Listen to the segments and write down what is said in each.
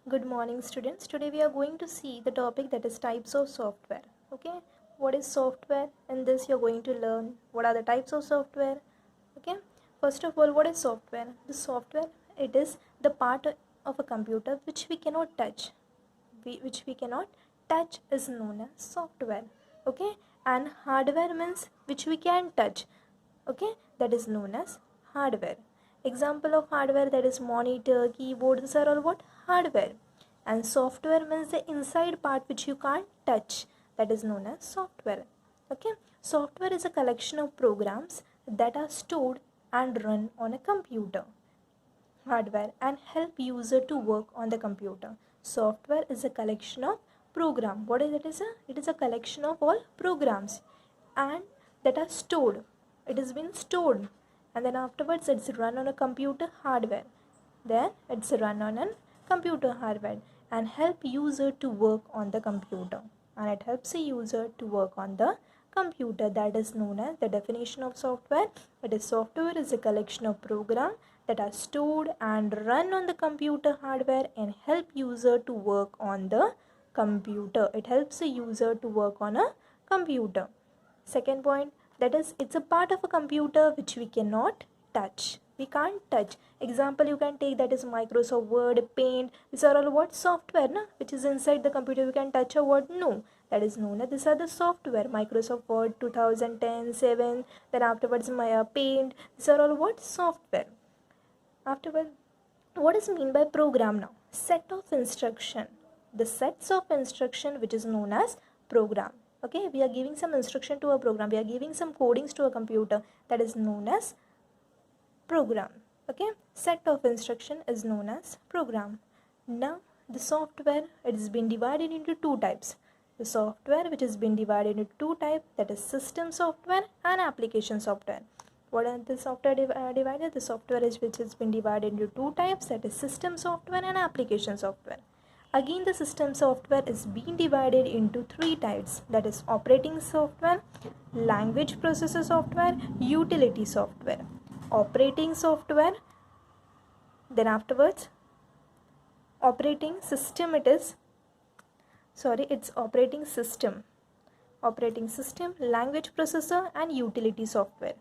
Good morning, students. Today we are going to see the topic that is types of software. Okay, what is software? In this you're going to learn what are the types of software. Okay, first of all, what is software? The software, it is the part of a computer which we cannot touch. Which we cannot touch is known as software. Okay, and hardware means which we can touch. Okay, that is known as hardware. Example of hardware, that is monitor, keyboard, these are all what? Hardware. And software means the inside part which you can't touch, that is known as software. Okay, software is a collection of programs that are stored and run on a computer hardware and help user to work on the computer. Software is a collection of program. What is it? It is a collection of all programs and that are stored. It has been stored and then afterwards it's run on a computer hardware. Then it's run on a computer hardware and help user to work on the computer. And it helps a user to work on the computer. That is known as the definition of software. It is software is a collection of programs that are stored and run on the computer hardware and help user to work on the computer. It helps a user to work on a computer. Second point, that is it's a part of a computer which we cannot touch. We can't touch. Example you can take, that is Microsoft Word, Paint. These are all what? Software, na? Which is inside the computer. We can touch a word? No. That is known as, these are the software. Microsoft Word 2010, 7. Then afterwards my Paint. These are all what? Software. Afterward, what is mean by program now? Set of instruction. The sets of instruction which is known as program. Okay, we are giving some instruction to a program. We are giving some codings to a computer. That is known as program. Okay, set of instruction is known as program. Now the software, it has been divided into two types. The software which has been divided into two types, that is system software and application software. What are the software divided? The software is which has been divided into two types, that is system software and application software. Again, the system software is being divided into three types, that is operating software, language processor software, utility software. Operating software, then afterwards operating system, it's operating system, language processor and utility software.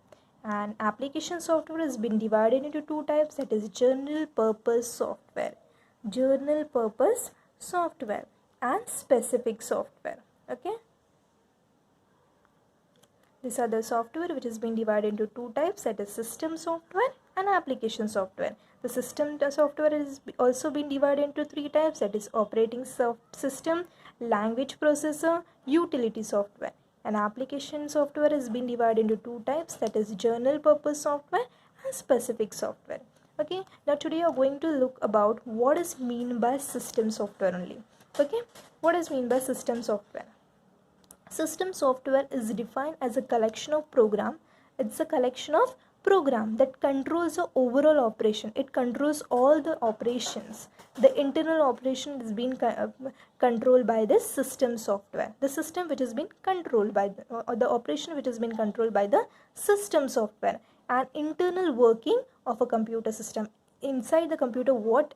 And application software has been divided into two types, that is general purpose software and specific software. Okay, these are the software which has been divided into two types, that is system software and application software. The system software is also been divided into three types, that is operating system, language processor, utility software. And application software has been divided into two types, that is general purpose software and specific software. Okay, now today we are going to look about what is mean by system software only. Okay, what is mean by system software? System software is defined as a collection of program. It's a collection of program that controls the overall operation. It controls all the operations. The internal operation is being controlled by this system software. The system which has been controlled by the operation which has been controlled by the system software. And internal working of a computer system. Inside the computer, what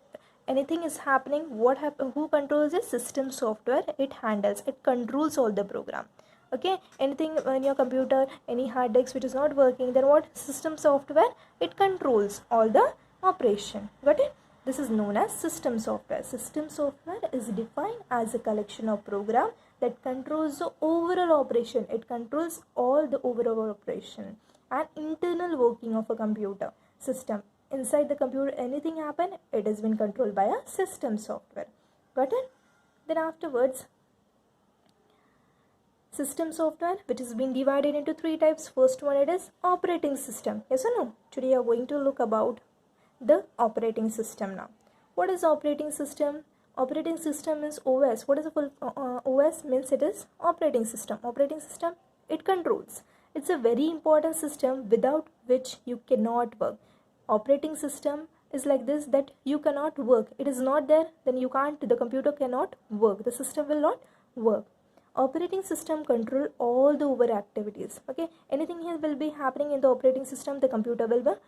anything is happening, who controls the system software? It handles, it controls all the program. Okay, anything in your computer, any hard disk which is not working, then what? System software, it controls all the operation. Got it? This is known as system software. System software is defined as a collection of program that controls the overall operation. It controls all the overall operation and internal working of a computer system. Inside the computer, anything happen, it has been controlled by a system software. Got it? Then afterwards, system software which has been divided into three types. First one, it is operating system. Yes or no? Today we are going to look about the operating system now. What is operating system? Operating system is OS. What is the full OS? Means it is operating system. Operating system, it controls. It's a very important system without which you cannot work. Operating system is like this, that you cannot work. It is not there, then you can't, the computer cannot work. The system will not work. Operating system control all the over activities. Okay, anything here will be happening in the operating system, the computer will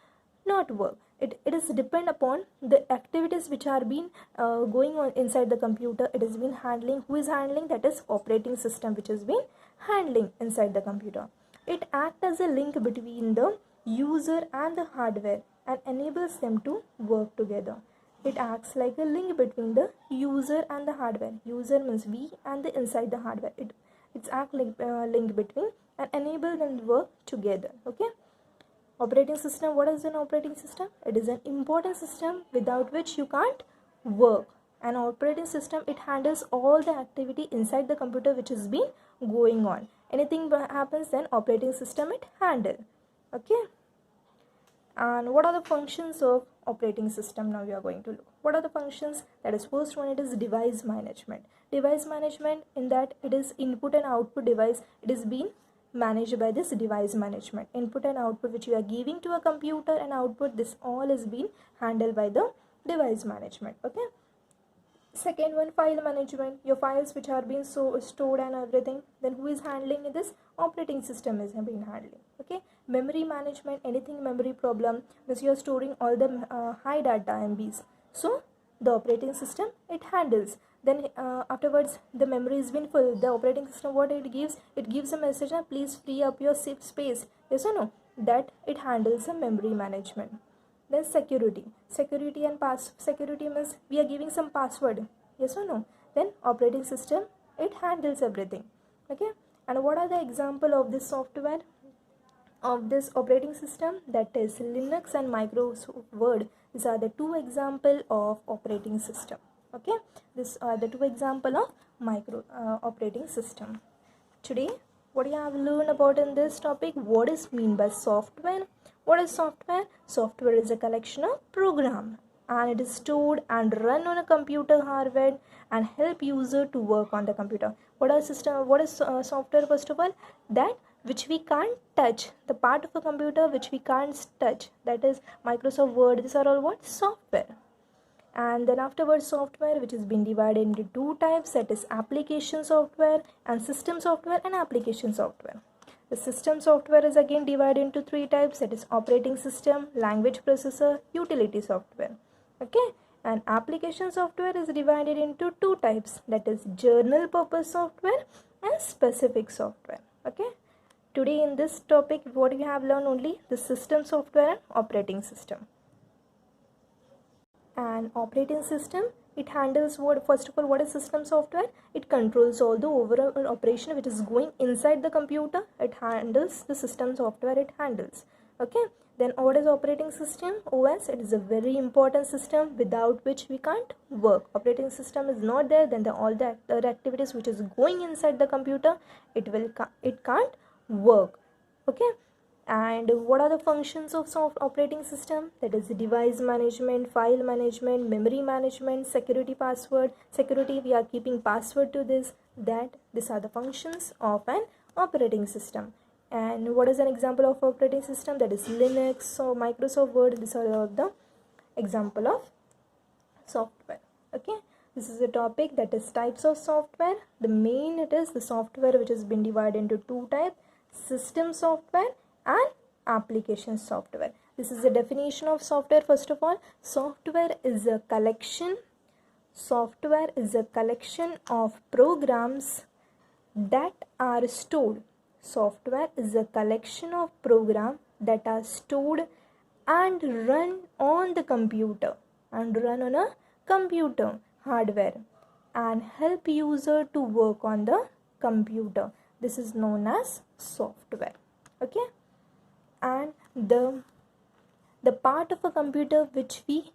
not work. it is depend upon the activities which are being going on inside the computer. It is been handling. Who is handling? That is operating system, which is been handling inside the computer. It acts as a link between the user and the hardware and enables them to work together. It acts like a link between the user and the hardware. User means we and the inside the hardware. It's act like link between and enable them to work together. Okay. Operating system. What is an operating system? It is an important system without which you can't work. An operating system, it handles all the activity inside the computer which is been going on. Anything happens, then operating system it handle. Okay. And what are the functions of operating system? Now we are going to look. What are the functions? That is, first one, it is device management. Device management, in that it is input and output device. It is being managed by this device management. Input and output which you are giving to a computer and output, this all is being handled by the device management. Okay. Second one, file management. Your files which are being stored and everything. Then who is handling this? Operating system is being handling. Okay. Memory management. Anything memory problem, because you are storing all the high data MBs. So the operating system it handles. Then afterwards the memory has been full. The operating system, what it gives? It gives a message, please free up your space. Yes or no? That it handles the memory management. Then security. Security and security means we are giving some password. Yes or no? Then operating system, it handles everything. Okay. And what are the example of this software? Of this operating system? That is Linux and Microsoft Word. These are the two example of operating system. Okay. These are the two example of operating system. Today, what you have learned about in this topic? What is mean by software? What is software? Software is a collection of program and it is stored and run on a computer hardware and help user to work on the computer. What is system? What is software? First of all, that which we can't touch, the part of a computer which we can't touch, that is Microsoft Word. These are all what? Software. And then afterwards, software which has been divided into two types, that is application software and system software and application software. The system software is again divided into three types, that is operating system, language processor, utility software. Okay. And application software is divided into two types, that is general purpose software and specific software. Okay. Today in this topic, what we have learned only the system software and operating system. And operating system, it handles what? First of all, what is system software? It controls all the overall operation which is going inside the computer. It handles the system software, it handles. Okay. Then what is operating system? OS, it is a very important system without which we can't work. Operating system is not there, then all the other activities which is going inside the computer, it can't work. Okay. And what are the functions of operating system? That is device management, file management, memory management, security password. Security, we are keeping password to this. These are the functions of an operating system. And what is an example of operating system? That is Linux or Microsoft Word. These are all the example of software. Okay. This is a topic, that is types of software. The main, it is the software which has been divided into two types, system software and application software. This is the definition of software. First of all, software is a collection of programs that are stored. Software is a collection of programs that are stored and run on the computer hardware and help user to work on the computer. This is known as software. Okay. And the part of a computer which we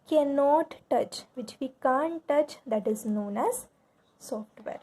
cannot touch, which we can't touch, that is known as software.